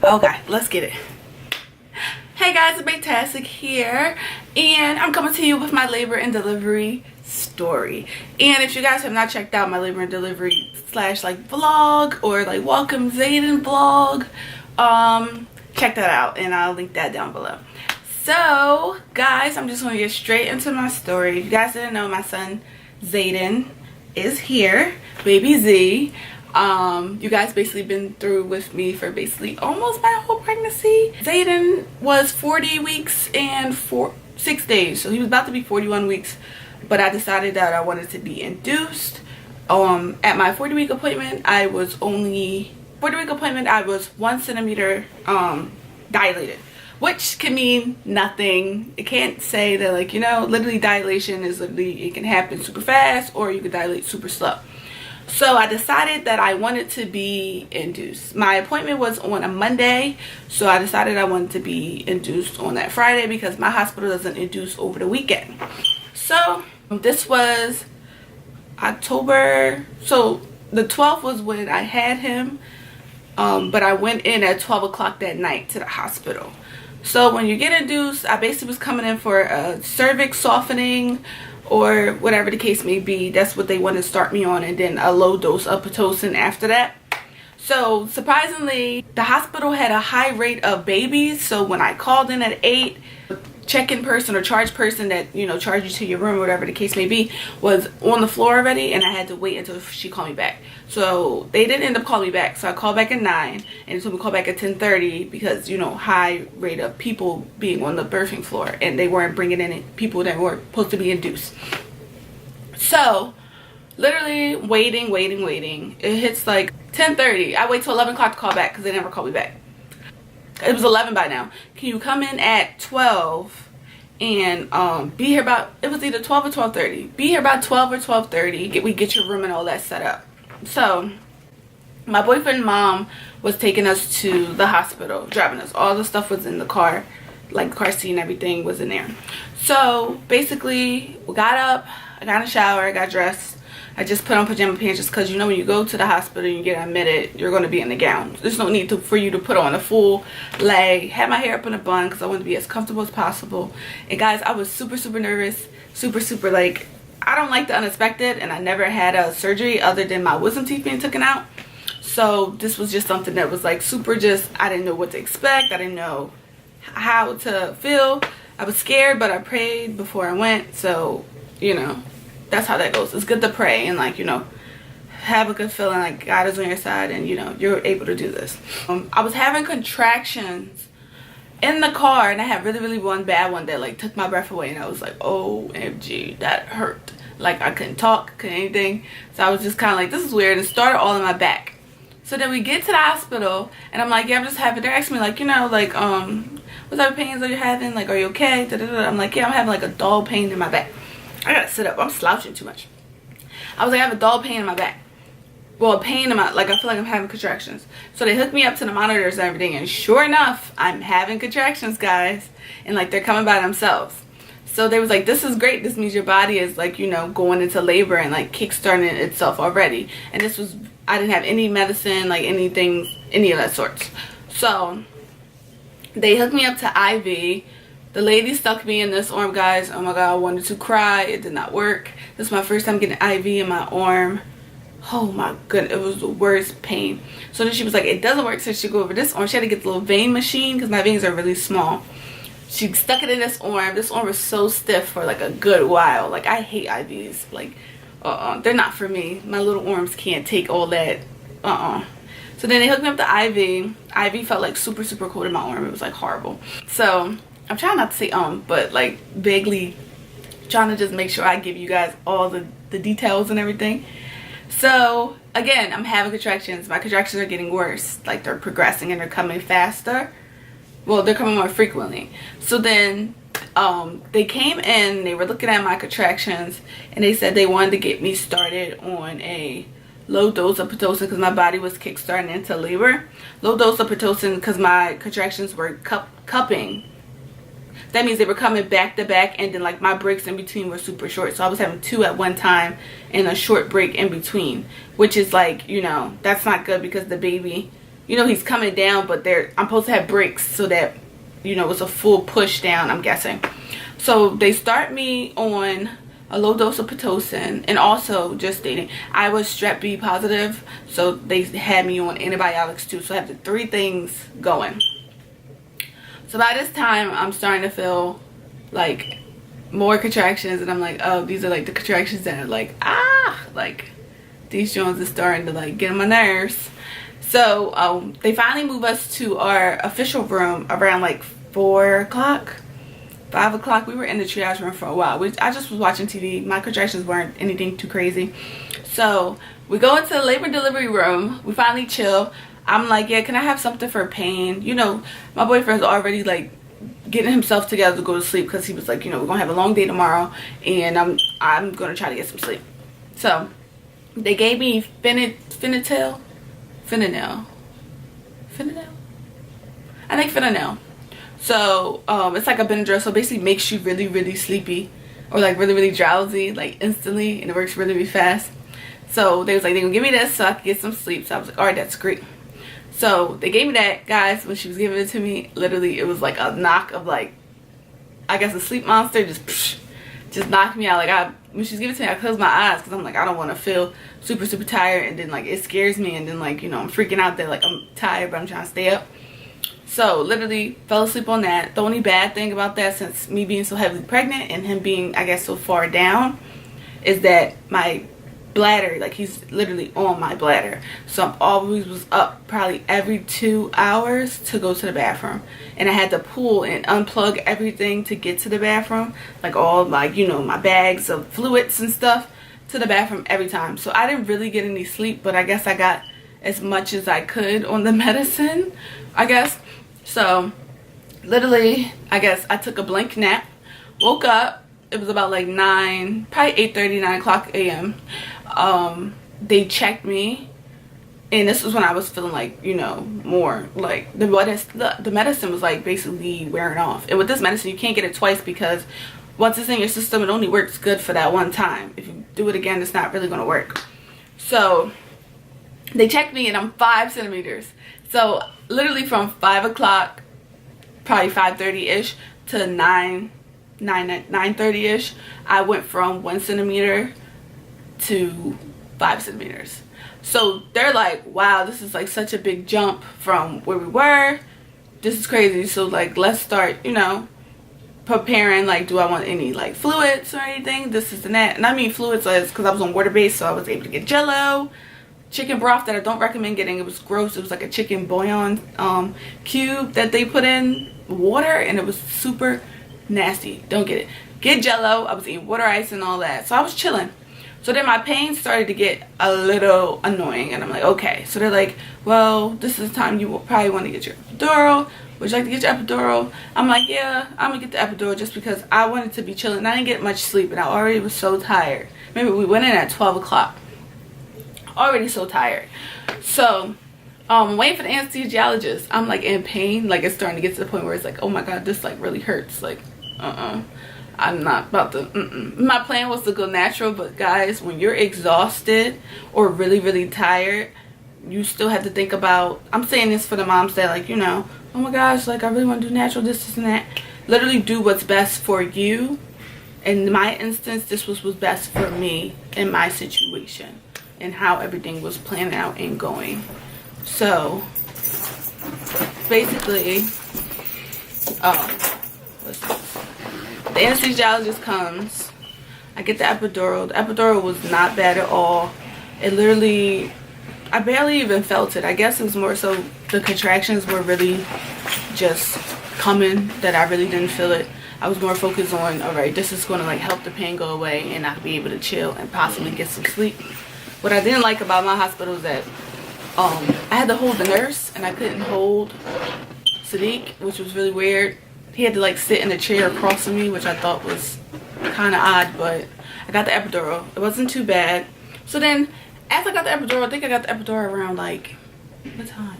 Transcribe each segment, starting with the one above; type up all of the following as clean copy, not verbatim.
Okay, let's get it. Hey guys, it's Baetasticx here, and I'm coming to you with my labor and delivery story. And if you guys have not checked out my labor and delivery slash like vlog or like welcome Zayden vlog, check that out and I'll link that down below. So guys, I'm just gonna get straight into my story. If you guys didn't know, my son Zayden is here, baby Z. You guys basically been through with me for basically almost my whole pregnancy. Zayden was 40 weeks and 6 days, so he was about to be 41 weeks, but I decided that I wanted to be induced. At my 40-week appointment, I was 1 centimeter dilated, which can mean nothing. It can't say that, like, you know, literally dilation is literally, it can happen super fast or you can dilate super slow. So I decided that I wanted to be induced. My appointment was on a Monday, so I decided I wanted to be induced on that Friday because my hospital doesn't induce over the weekend. So this was October, so the 12th was when I had him, but I went in at 12 o'clock that night to the hospital. So when you get induced, I basically was coming in for a cervix softening or whatever the case may be. That's what they want to start me on, and then a low dose of Pitocin after that. So surprisingly, the hospital had a high rate of babies. So when I called in at 8, check-in person or charge person that, you know, charge you to your room or whatever the case may be was on the floor already, and I had to wait until she called me back. So they didn't end up calling me back, so I called back at 9 and told me to call back at 10:30 because, you know, high rate of people being on the birthing floor, and they weren't bringing in people that were supposed to be induced. So literally waiting. It hits like 10:30. I wait till 11 o'clock to call back because they never called me back. It was 11 by now. Can you come in at 12 and be here about, it was either 12 or 12:30. Be here about 12 or 12:30. We get your room and all that set up. So my boyfriend and mom was taking us to the hospital, driving us. All the stuff was in the car, like car seat and everything was in there. So basically we got up, I got in the shower, I got dressed. I just put on pajama pants just because, you know, when you go to the hospital and you get admitted, you're going to be in the gown. There's no need for you to put on a full leg. Had my hair up in a bun because I wanted to be as comfortable as possible. And guys, I was super nervous, super like, I don't like the unexpected, and I never had a surgery other than my wisdom teeth being taken out. So this was just something that was like super just, I didn't know what to expect. I didn't know how to feel. I was scared, but I prayed before I went. So, you know, that's how that goes. It's good to pray and, like, you know, have a good feeling like God is on your side and, you know, you're able to do this. I was having contractions in the car, and I had really one bad one that like took my breath away, and I was like, OMG, that hurt. Like I couldn't talk, couldn't anything. So I was just kind of like, this is weird. And it started all in my back. So then we get to the hospital, and I'm like, yeah, I'm just having, they're asking me like, you know, like, what type of pains are you having? Like, are you okay? I'm like, yeah, I'm having like a dull pain in my back. I gotta sit up. I'm slouching too much. I was like, I have a dull pain in my back. Well, a pain in my, like, I feel like I'm having contractions. So they hooked me up to the monitors and everything, and sure enough, I'm having contractions, guys. And like, they're coming by themselves. So they was like, this is great. This means your body is, like, you know, going into labor and like kickstarting itself already. And this was, I didn't have any medicine, like anything, any of that sorts. So they hooked me up to IV. The lady stuck me in this arm, guys. Oh my God, I wanted to cry. It did not work. This is my first time getting IV in my arm. Oh my goodness, it was the worst pain. So then she was like, it doesn't work, so she go over this arm. She had to get the little vein machine because my veins are really small. She stuck it in this arm. This arm was so stiff for like a good while. Like, I hate IVs. Like, they're not for me. My little arms can't take all that. So then they hooked me up to IV. IV felt like super cold in my arm. It was like horrible. So I'm trying not to say but like vaguely trying to just make sure I give you guys all the details and everything. So again, I'm having contractions. My contractions are getting worse. Like, they're progressing and they're coming faster. Well, they're coming more frequently. So then they came in, they were looking at my contractions, and they said they wanted to get me started on a low dose of Pitocin because my body was kickstarting into labor. Low dose of Pitocin because my contractions were cupping. That means they were coming back to back, and then like my breaks in between were super short. So I was having 2 at one time and a short break in between, which is like, you know, that's not good because the baby you know, he's coming down, but I'm supposed to have brakes so that, you know, it's a full push down, I'm guessing. So they start me on a low dose of Pitocin, and also just stating I was strep B positive, so they had me on antibiotics too, so I have the 3 things going. So by this time I'm starting to feel like more contractions, and I'm like, oh, these are like the contractions that are like, like these joints are starting to like get on my nerves. So they finally move us to our official room around like 4 o'clock, 5 o'clock. We were in the triage room for a while. I just was watching TV. My contractions weren't anything too crazy. So we go into the labor and delivery room. We finally chill. I'm like, yeah, can I have something for pain? You know, my boyfriend's already like getting himself together to go to sleep, because he was like, you know, we're gonna have a long day tomorrow, and I'm gonna try to get some sleep. So they gave me fentanyl. I think fentanyl. So it's like a Benadryl, so basically makes you really, really sleepy, or like really, really drowsy, like instantly, and it works really, really fast. So they was like, they're gonna give me this so I could get some sleep. So I was like, all right, that's great. So they gave me that, guys. When she was giving it to me, literally it was like a knock of like, I guess a sleep monster just knocked me out. Like when she was giving it to me, I closed my eyes because I'm like, I don't want to feel super, super tired, and then like it scares me, and then like, you know, I'm freaking out that like I'm tired but I'm trying to stay up. So literally fell asleep on that. The only bad thing about that, since me being so heavily pregnant and him being, I guess, so far down, is that my bladder, like he's literally on my bladder, so I always was up probably every 2 hours to go to the bathroom, and I had to pull and unplug everything to get to the bathroom, like all, like, you know, my bags of fluids and stuff to the bathroom every time. So I didn't really get any sleep, but I guess I got as much as I could on the medicine, I guess. So literally, I guess I took a blank nap, woke up, it was about like 9, probably 8:30, 9 o'clock a.m. They checked me, and this was when I was feeling like, you know, more like the medicine was like basically wearing off. And with this medicine, you can't get it twice, because once it's in your system, it only works good for that one time. If you do it again, it's not really going to work. So they checked me, and I'm 5 centimeters. So literally from 5 o'clock, probably 5:30-ish, to 9:30-ish, I went from 1 centimeter to 5 centimeters. So they're like, wow, this is like such a big jump from where we were. This is crazy. So like, let's start, you know, preparing, like, do I want any like fluids or anything, this is and that. And I mean fluids is because I was on water based, so I was able to get Jello, chicken broth that I don't recommend getting. It was gross. It was like a chicken bouillon cube that they put in water, and it was super nasty. Don't get it. Get Jello. I was eating water ice and all that, so I was chilling. So then my pain started to get a little annoying, and I'm like, okay. So they're like, well, this is the time you will probably want to get your epidural. Would you like to get your epidural? I'm like, yeah, I'm gonna get the epidural, just because I wanted to be chilling. And I didn't get much sleep, and I already was so tired. Remember, we went in at 12 o'clock. Already so tired. So waiting for the anesthesiologist. I'm like in pain, like it's starting to get to the point where it's like, oh my god, this like really hurts. Like I'm not about to My plan was to go natural, but guys, when you're exhausted or really, really tired, you still have to think about, I'm saying this for the moms that, like, you know, oh my gosh, like I really want to do natural, this and that. Literally do what's best for you. In my instance, this was what's best for me in my situation and how everything was planned out and going. So basically, the anesthesiologist comes, I get the epidural. The epidural was not bad at all. It literally, I barely even felt it. I guess it was more so the contractions were really just coming, that I really didn't feel it. I was more focused on, all right, this is going to like help the pain go away, and I'll be able to chill and possibly get some sleep. What I didn't like about my hospital is that I had to hold the nurse, and I couldn't hold Sadiq, which was really weird. He had to like sit in a chair across from me, which I thought was kind of odd, but I got the epidural. It wasn't too bad. So then after I got the epidural, I think I got the epidural around like, what time?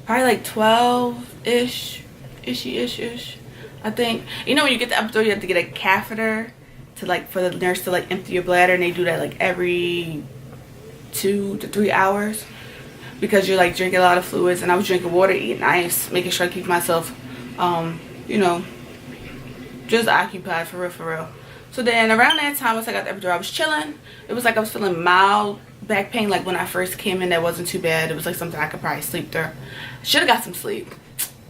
Probably like 12-ish, ish. I think. You know, when you get the epidural, you have to get a catheter to like, for the nurse to like empty your bladder, and they do that like every 2 to 3 hours. because you're like drinking a lot of fluids, and I was drinking water, eating ice, making sure I keep myself you know, just occupied for real. So then around that time, once I got the epidural, I was chilling. It was like I was feeling mild back pain, like when I first came in. That wasn't too bad. It was like something I could probably sleep through. Should have got some sleep.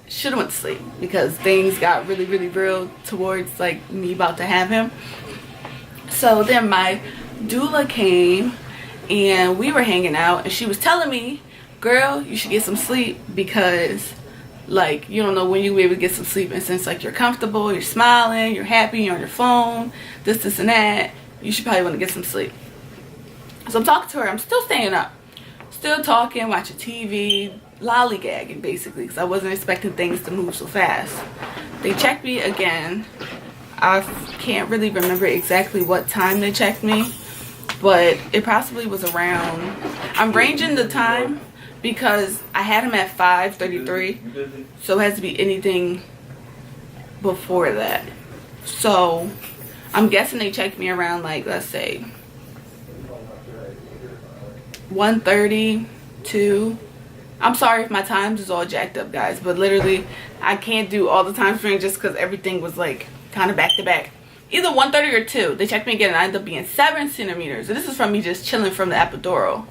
Should have went to sleep, because things got really real towards like me about to have him. So then my doula came and we were hanging out, and she was telling me, girl, you should get some sleep, because like you don't know when you'll be able to get some sleep, and since like you're comfortable, you're smiling, you're happy, you're on your phone, this and that, you should probably want to get some sleep. So I'm talking to her. I'm still staying up, still talking, watching TV, lollygagging basically, because I wasn't expecting things to move so fast. They checked me again. I can't really remember exactly what time they checked me, but it possibly was around, I'm ranging the time because I had him at 5:33, so it has to be anything before that. So I'm guessing they checked me around like, let's say 1:30 to, I'm sorry if my times is all jacked up, guys, but literally I can't do all the time frame just because everything was like kind of back to back. Either 1:30 or 2. They checked me again and I ended up being 7 centimeters. And this is from me just chilling from the epidural.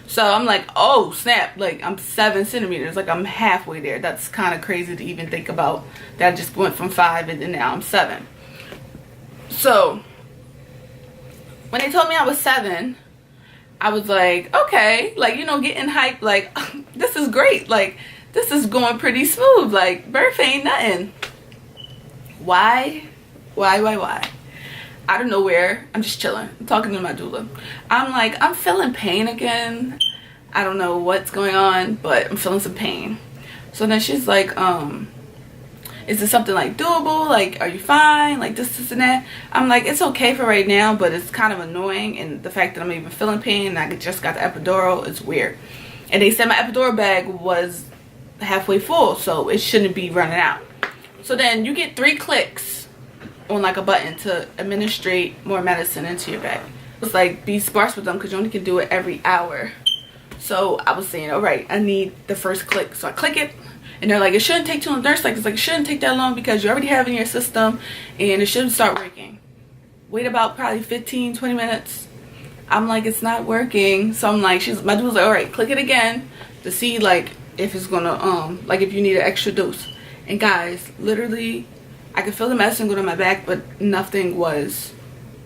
So I'm like, oh snap, like I'm 7 centimeters, like I'm halfway there. That's kind of crazy to even think about, that I just went from 5 and then now I'm 7. So when they told me I was 7, I was like, okay, like, you know, getting hyped, like this is great, like this is going pretty smooth, like birth ain't nothing. Why? Out of nowhere, I'm just chilling. I'm talking to my doula. I'm like, I'm feeling pain again. I don't know what's going on, but I'm feeling some pain. So then she's like, is this something like doable? Like, are you fine? Like this and that. I'm like, it's okay for right now, but it's kind of annoying. And the fact that I'm even feeling pain and I just got the epidural is weird. And they said my epidural bag was halfway full, so it shouldn't be running out. So then you get 3 clicks on like a button to administrate more medicine into your bag. It's like, be sparse with them because you only can do it every hour. So I was saying, all right, I need the first click. So I click it and they're like, it shouldn't take too long. Nurse like, it's like, it shouldn't take that long because you already have it in your system and it shouldn't start working. Wait about probably 15-20 minutes. I'm like, it's not working. So I'm like, my dude's like, all right, click it again to see like if it's gonna like if you need an extra dose. And guys, literally I could feel the medicine going on my back, but nothing was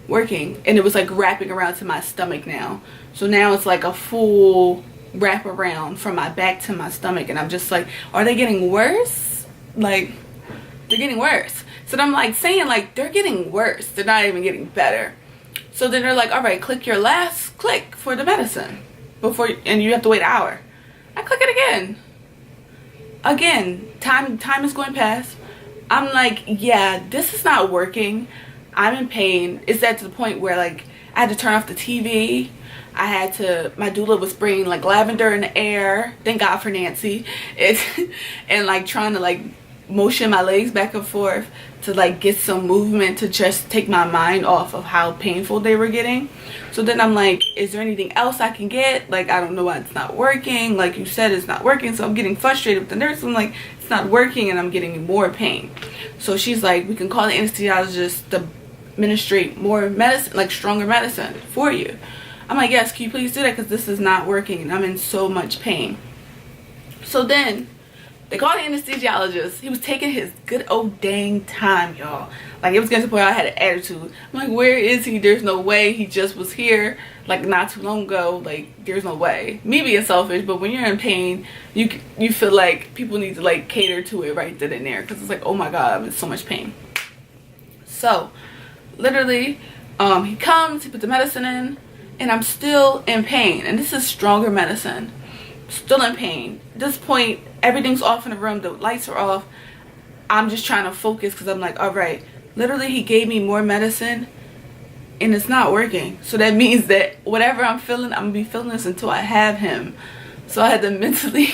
working. And it was like wrapping around to my stomach now. So now it's like a full wrap around from my back to my stomach. And I'm just like, are they getting worse? Like, they're getting worse. So then I'm like saying like, they're getting worse. They're not even getting better. So then they're like, all right, click your last click for the medicine before, and you have to wait an hour. I click it again. Again, time is going past. I'm like, yeah, this is not working. I'm in pain. It's at to the point where like I had to turn off the TV. I had to, my doula was spraying like lavender in the air. Thank God for Nancy. And like trying to like motion my legs back and forth to like get some movement to just take my mind off of how painful they were getting. So then I'm like, is there anything else I can get? Like, I don't know why it's not working. Like you said, it's not working. So I'm getting frustrated with the nurse. I'm like, it's not working and I'm getting more pain. So she's like, we can call the anesthesiologist to administrate more medicine, like stronger medicine for you. I'm like, yes, can you please do that? Because this is not working and I'm in so much pain. So then they called the anesthesiologist. He was taking his good old dang time, y'all. Like, it was getting to the point I had an attitude. I'm like, where is he? There's no way. He just was here, like, not too long ago. Like, there's no way. Me being selfish, but when you're in pain, you feel like people need to, like, cater to it right then and there. Because it's like, oh, my God, I'm in so much pain. So, literally, he comes, he puts the medicine in, and I'm still in pain. And this is stronger medicine. Still in pain. At this point, everything's off in the room. The lights are off. I'm just trying to focus because I'm like, all right, literally he gave me more medicine and it's not working. So that means that whatever I'm feeling, I'm gonna be feeling this until I have him. So I had to mentally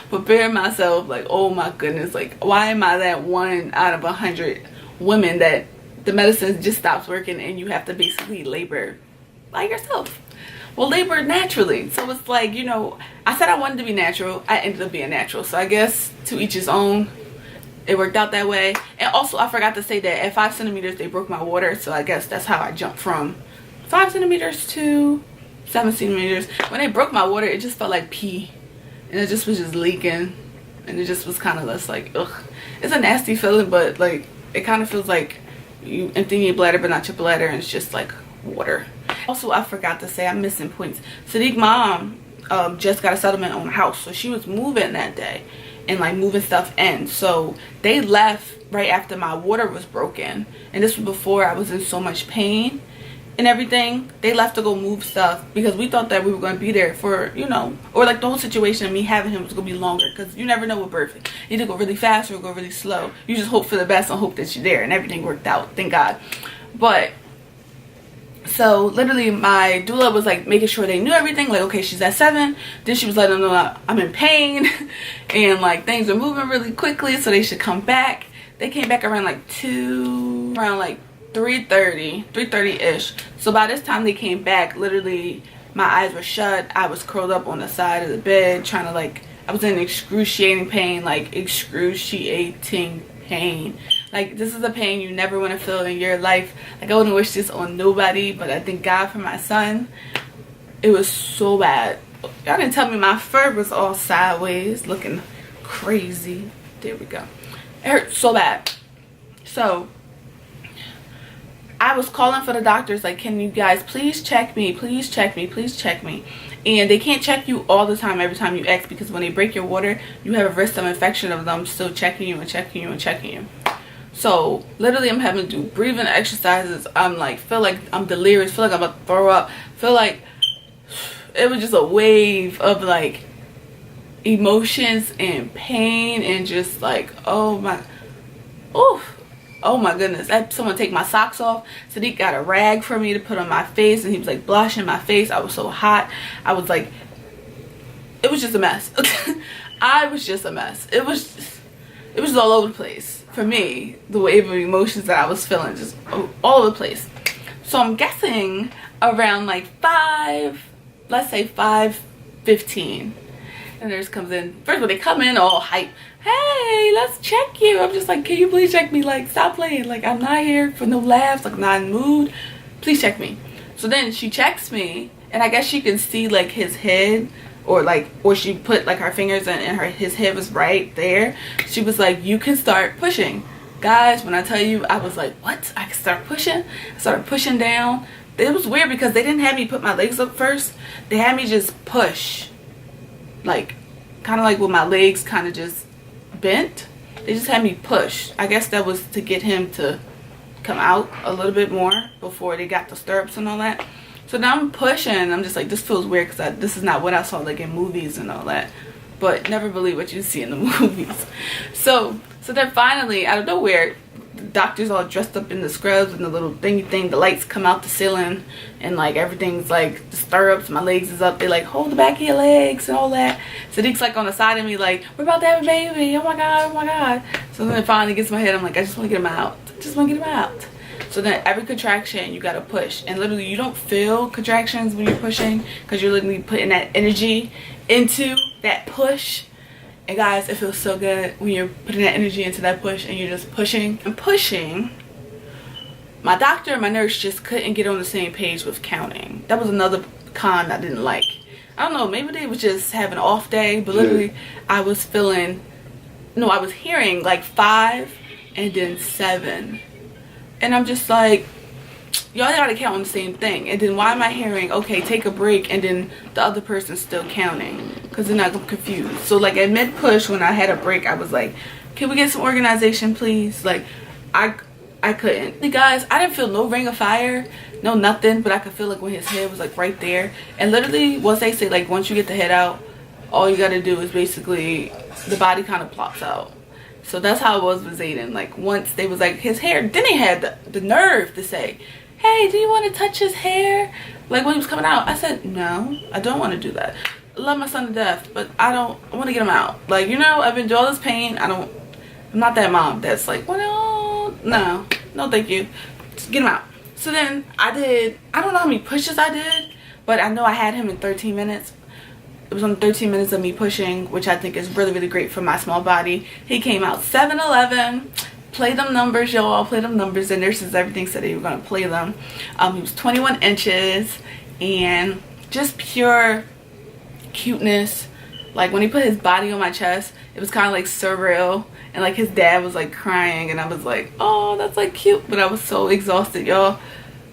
prepare myself, like, oh my goodness, like, why am I that 1 out of 100 women that the medicine just stops working and you have to basically labor by yourself? will labor naturally. So it's like, you know, I said I wanted to be natural. I ended up being natural. So I guess to each his own. It worked out that way. And also, I forgot to say that at 5 centimeters, they broke my water. So I guess that's how I jumped from 5 centimeters to 7 centimeters. When they broke my water, it just felt like pee. And it just was just leaking. And it just was kind of less like, ugh. It's a nasty feeling, but like, it kind of feels like you emptying your bladder, but not your bladder. And it's just like water. Also, I forgot to say, I'm missing points. Sadiq's mom just got a settlement on a house. So she was moving that day. And like moving stuff in, so they left right after my water was broken, and this was before I was in so much pain and everything. They left to go move stuff because we thought that we were going to be there for, you know, or like the whole situation of me having him was going to be longer, because you never know with birth. You either go really fast or go really slow. You just hope for the best and hope that you're there, and everything worked out, thank God. But so literally my doula was like making sure they knew everything, like, okay, she's at 7. Then she was letting them know I'm in pain and like things are moving really quickly, so they should come back. They came back around like 3:30 ish. So by this time they came back, literally my eyes were shut. I was curled up on the side of the bed trying to, like, I was in excruciating pain, like excruciating pain. Like, this is a pain you never want to feel in your life. Like, I wouldn't wish this on nobody, but I thank God for my son. It was so bad. Y'all didn't tell me my fur was all sideways, looking crazy. There we go. It hurt so bad. So I was calling for the doctors, like, can you guys please check me? Please check me. Please check me. And they can't check you all the time every time you ask, because when they break your water, you have a risk of infection of them still checking you and checking you and checking you. So literally I'm having to do breathing exercises. I'm like, feel like I'm delirious, feel like I'm about to throw up, feel like it was just a wave of like emotions and pain and just like, oh my goodness. I had someone take my socks off. Sadiq got a rag for me to put on my face, and he was like blushing my face. I was so hot. I was like, it was just a mess. I was just a mess. It was all over the place. For me, the wave of emotions that I was feeling, just all over the place. So I'm guessing around like 5:15, and nurse comes in. First of all, they come in all hype. Hey, let's check you. I'm just like, can you please check me? Like, stop playing. Like, I'm not here for no laughs. Like, I'm not in the mood. Please check me. So then she checks me, and I guess she can see like his head, or she put like her fingers in, and his head was right there. She was like, you can start pushing. Guys, when I tell you, I was like, what? I can start pushing? I started pushing down. It was weird because they didn't have me put my legs up first. They had me just push, like kind of like with my legs kind of just bent. They just had me push. I guess that was to get him to come out a little bit more before they got the stirrups and all that. So now I'm pushing. I'm just like, this feels weird because this is not what I saw like in movies and all that. But never believe what you see in the movies. So then finally, out of nowhere, the doctor's all dressed up in the scrubs and the little thingy thing. The lights come out the ceiling, and like everything's like the stirrups. My legs is up. They like hold the back of your legs and all that. Sadiq's like on the side of me, like, we're about to have a baby. Oh my god, oh my god. So then it finally gets in my head. I'm like, I just want to get him out. Just want to get him out. So then every contraction you gotta push, and literally you don't feel contractions when you're pushing because you're literally putting that energy into that push. And guys, it feels so good when you're putting that energy into that push and you're just pushing and pushing. My doctor and my nurse just couldn't get on the same page with counting. That was another con I didn't like. I don't know, maybe they was just having an off day, but literally I was feeling, no, I was hearing like 5 and then 7. And I'm just like, y'all gotta count on the same thing. And then why am I hearing, okay, take a break, and then the other person's still counting? Because then I'm confused. So like at mid push, when I had a break, I was like, can we get some organization, please? Like, I couldn't. The guys, I didn't feel no ring of fire, no nothing, but I could feel like when his head was like right there. And literally, once they say like once you get the head out, all you gotta do is basically the body kind of plops out. So that's how it was with Zayden. Like once they was like his hair, then they had the nerve to say, hey, do you want to touch his hair? Like when he was coming out, I said, no, I don't want to do that. I love my son to death, but I want to get him out. Like, you know, I've been through all this pain. I'm not that mom that's like, well, no, thank you. Just get him out. So then I don't know how many pushes I did, but I know I had him in 13 minutes. It was on 13 minutes of me pushing, which I think is really, really great for my small body. He came out 7'11". Play them numbers, y'all. Play them numbers. The nurses, everything said they were going to play them. He was 21 inches and just pure cuteness. Like when he put his body on my chest, it was kind of like surreal. And like his dad was like crying and I was like, oh, that's like cute. But I was so exhausted, y'all.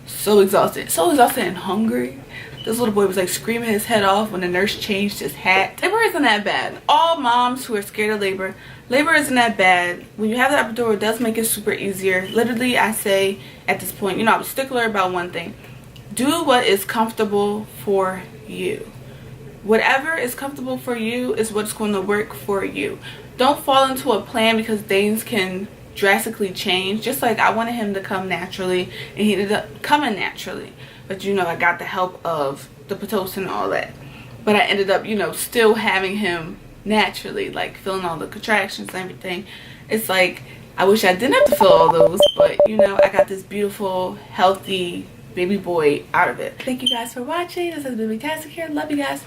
So exhausted. So exhausted and hungry. This little boy was like screaming his head off when the nurse changed his hat. Labor isn't that bad. All moms who are scared of labor, labor isn't that bad. When you have the epidural, it does make it super easier. Literally, I say at this point, you know, I'm a stickler about one thing. Do what is comfortable for you. Whatever is comfortable for you is what's going to work for you. Don't fall into a plan because things can drastically change. Just like I wanted him to come naturally and he ended up coming naturally. But you know, I got the help of the Pitocin and all that. But I ended up, you know, still having him naturally, like feeling all the contractions and everything. It's like, I wish I didn't have to feel all those, but you know, I got this beautiful, healthy baby boy out of it. Thank you guys for watching. This has been Baetasticx here. Love you guys.